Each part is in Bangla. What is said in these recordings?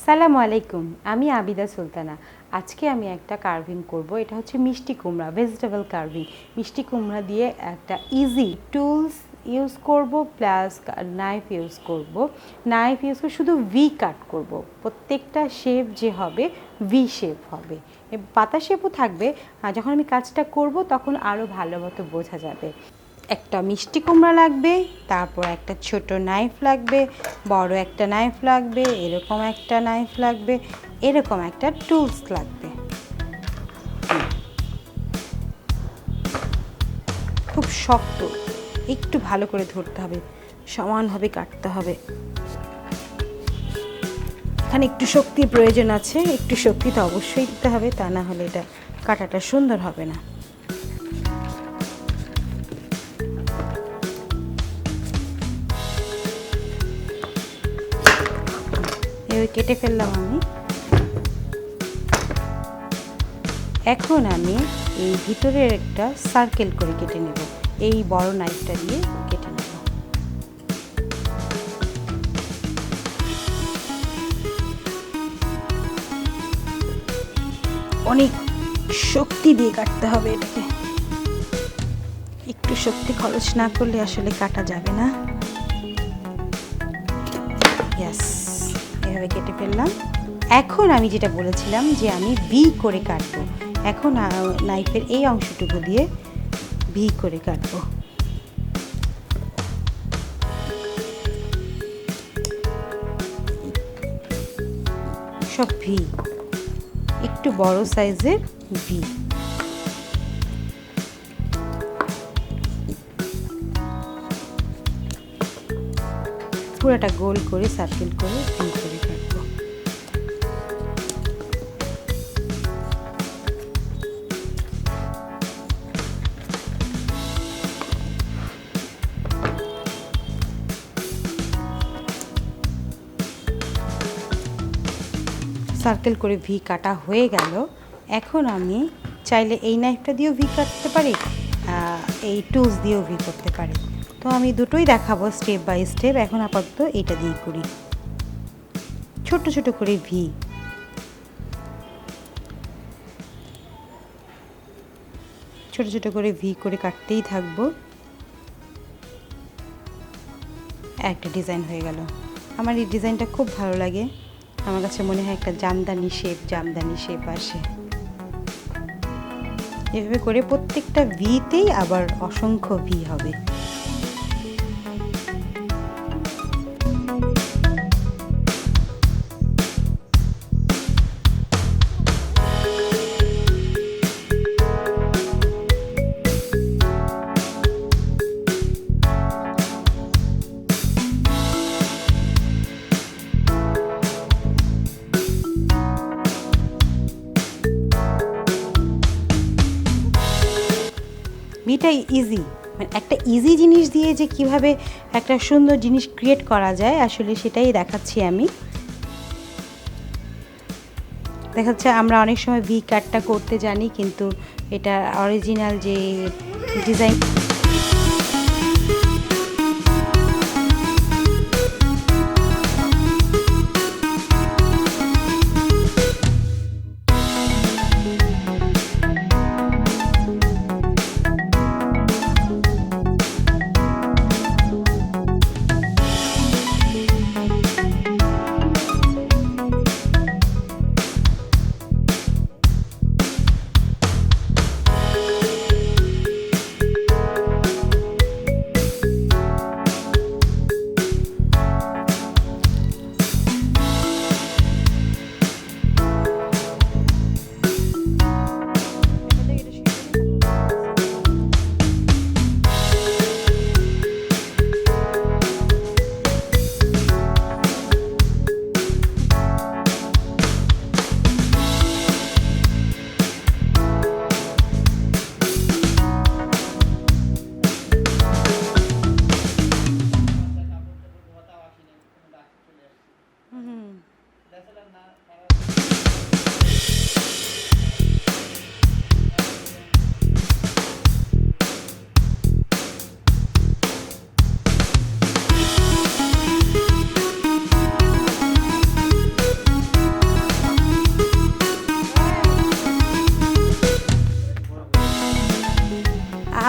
সালামু আলাইকুম, আমি আবিদা সুলতানা। আজকে আমি একটা কার্ভিং করব। এটা হচ্ছে মিষ্টি কুমড়া, ভেজিটেবল কার্ভিং। মিষ্টি কুমড়া দিয়ে একটা ইজি টুলস ইউজ করব, প্লাস নাইফ ইউজ করব। নাইফ ইউজ করে শুধু ভি কাট করব। প্রত্যেকটা শেপ যে হবে ভি শেপ হবে, পাতা শেপও থাকবে। আর যখন আমি কাজটা করব তখন আরও ভালো মতো বোঝা যাবে। একটা মিষ্টি কুমড়া লাগবে, তারপর একটা ছোট নাইফ লাগবে, বড় একটা নাইফ লাগবে, এরকম একটা নাইফ লাগবে, এরকম একটা টুলস লাগবে। খুব শক্ত, একটু ভালো করে ধরতে হবে, সমানভাবে কাটতে হবে। এখানে একটু শক্তির প্রয়োজন আছে, একটু শক্তি তো অবশ্যই দিতে হবে, তা না হলে এটা কাটাটা সুন্দর হবে না। কেটে ফেললাম আমি। এখন আমি এই ভিতরের একটা সার্কেল করে কেটে নেব, এই বড় নাইফটা দিয়ে কেটে নেব। অনেক শক্তি দিয়ে কাটতে হবে এটাকে, একটু শক্তি খরচ না করলে আসলে কাটা যাবে না। ইয়াস, এভাবে কেটে ফেললাম। এখন আমি যেটা বলেছিলাম যে আমি ভি করে কাটবো, এখন নাইফের এই অংশটুকু দিয়ে ভি করে কাটবো। সব ভি, একটু বড় সাইজের ভি। পুরোটা গোল করে সার্কেল করে ভি করে কাটবো। সার্কেল করে ভি কাটা হয়ে গেল। এখন আমি চাইলে এই নাইফটা দিয়েও ভি কাটতে পারি, এই টুলস দিয়েও ভি করতে পারি। তো আমি দুটোই দেখাবো স্টেপ বাই স্টেপ। এখন আপাতত এইটা দিয়ে করি, ছোট ছোট করে ভি। ছোট ছোট করে ভি করে কাটতেই থাকবো। একটা ডিজাইন হয়ে গেল। আমার এই ডিজাইনটা খুব ভালো লাগে, আমার কাছে মনে হয় একটা জামদানি শেপ আসে। এভাবে করে প্রত্যেকটা ভিতেই আবার অসংখ্য ভি হবে। ভিটাই ইজি, একটা ইজি জিনিস দিয়ে যে কিভাবে একটা সুন্দর জিনিস ক্রিয়েট করা যায়, আসলে সেটাই দেখাচ্ছি আমি। দেখাচ্ছে আমরা অনেক সময় ভি কাটটা করতে জানি, কিন্তু এটা অরিজিনাল যে ডিজাইন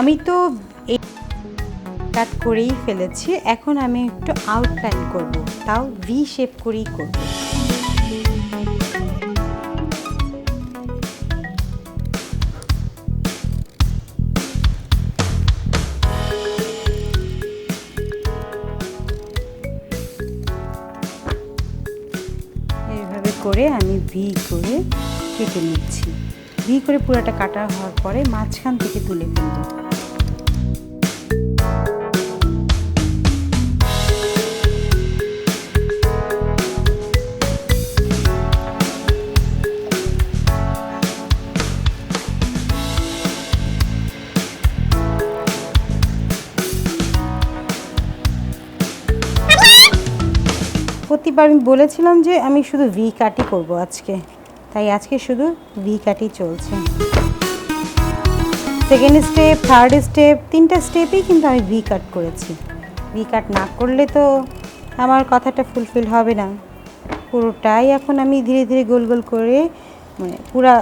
আমি তো এই কাট করেই ফেলেছি, এখন আমি একটু আউটলাইন করব, তাও ভি শেপ করেই করব। এইভাবে করে আমি ভি করে কেটে নিচ্ছি। ভি করে পুরোটা কাটা হওয়ার পরে মাঝখান থেকে তুলে ফেলব। প্রতিবার আমি বলেছিলাম যে আমি শুধু ভি কাটই করব আজকে, তাই আজকে শুধু ভি কাটই চলছে। সেকেন্ড স্টেপ, থার্ড স্টেপ, 3টা স্টেপেই কিন্তু আমি ভি কাট করেছি। ভি কাট না করলে তো আমার কথাটা ফুলফিল হবে না। পুরোটাই এখন আমি ধীরে ধীরে গোল গোল করে মানে পুরা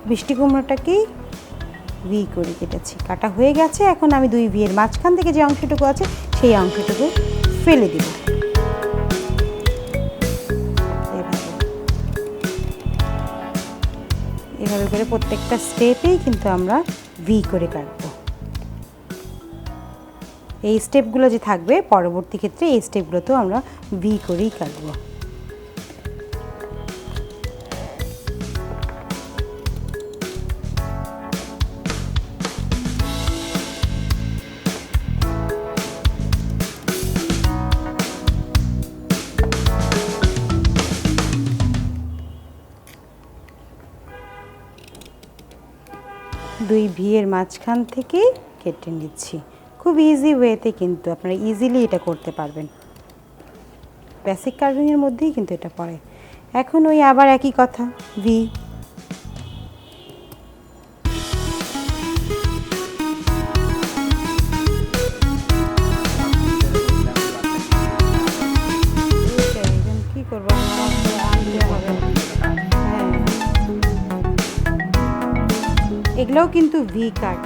মিষ্টি কুমড়োটাকেই ভি করে কেটেছি। কাটা হয়ে গেছে, এখন আমি 2 ভি এর মাঝখান থেকে যে অংশটুকু আছে সেই অংশটুকু ফেলে দিব। এভাবে করে প্রত্যেকটা স্টেপেই কিন্তু আমরা ভি করে কাটবো। এই স্টেপগুলো যে থাকবে পরবর্তী ক্ষেত্রে এই স্টেপগুলোতেও আমরা ভি করেই কাটবো। দুই ভি এর মাঝখান থেকে কেটে নিচ্ছি। খুব ইজি ওয়েতে কিন্তু আপনারা ইজিলি এটা করতে পারবেন। বেসিক কার্ভিংয়ের মধ্যেই কিন্তু এটা পড়ে। এখন ওই আবার একই কথা, ভি। কি করবো, এগুলোও কিন্তু ভি কাট।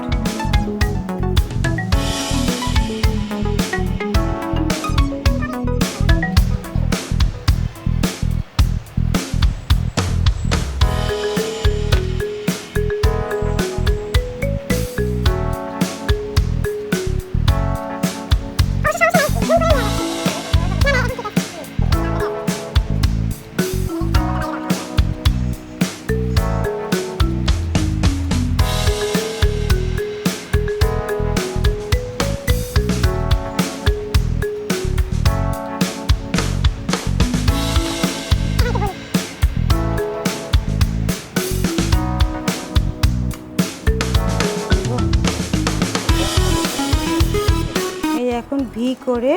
এখন ভি করে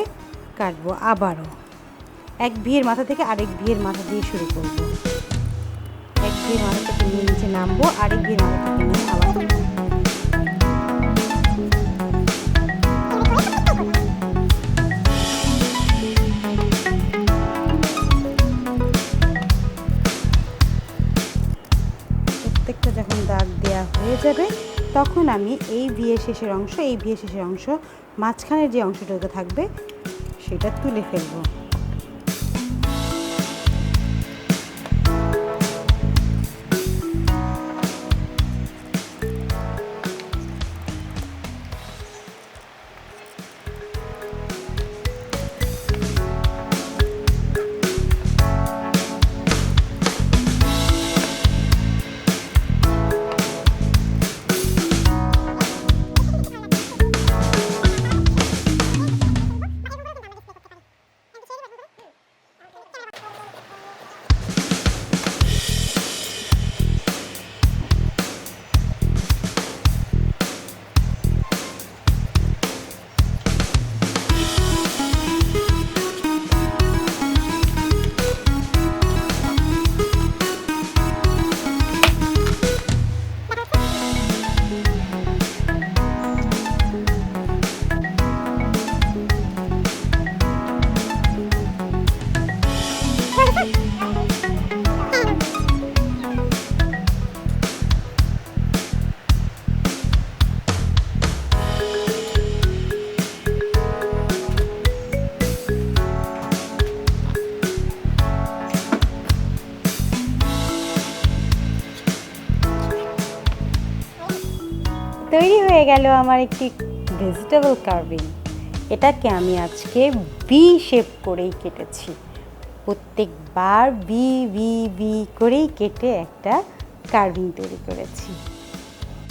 কাটবো আবারও। এক ভি এর মাথা থেকে আরেক ভি এর মাথা দিয়ে শুরু করব। এক ভি এর মাথা থেকে নিয়ে নিচে নামবো, আরেক ভি এর মাথা থেকে নিয়ে আবার প্রত্যেকটা যখন দাগ দেওয়া হয়ে যাবে তখন আমি এই ভি এর শেষের অংশ, এই ভি এর শেষের অংশ, মাঝখানের যে অংশটুকু থাকবে সেটা তুলে ফেলবো। তৈরি হয়ে গেল আমার একটি ভেজিটেবল কার্ভিং। এটাকে আমি আজকে ভি শেপ করেই কেটেছি, প্রত্যেকবার ভি ভি ভি করেই কেটে একটা কার্ভিং তৈরি করেছি।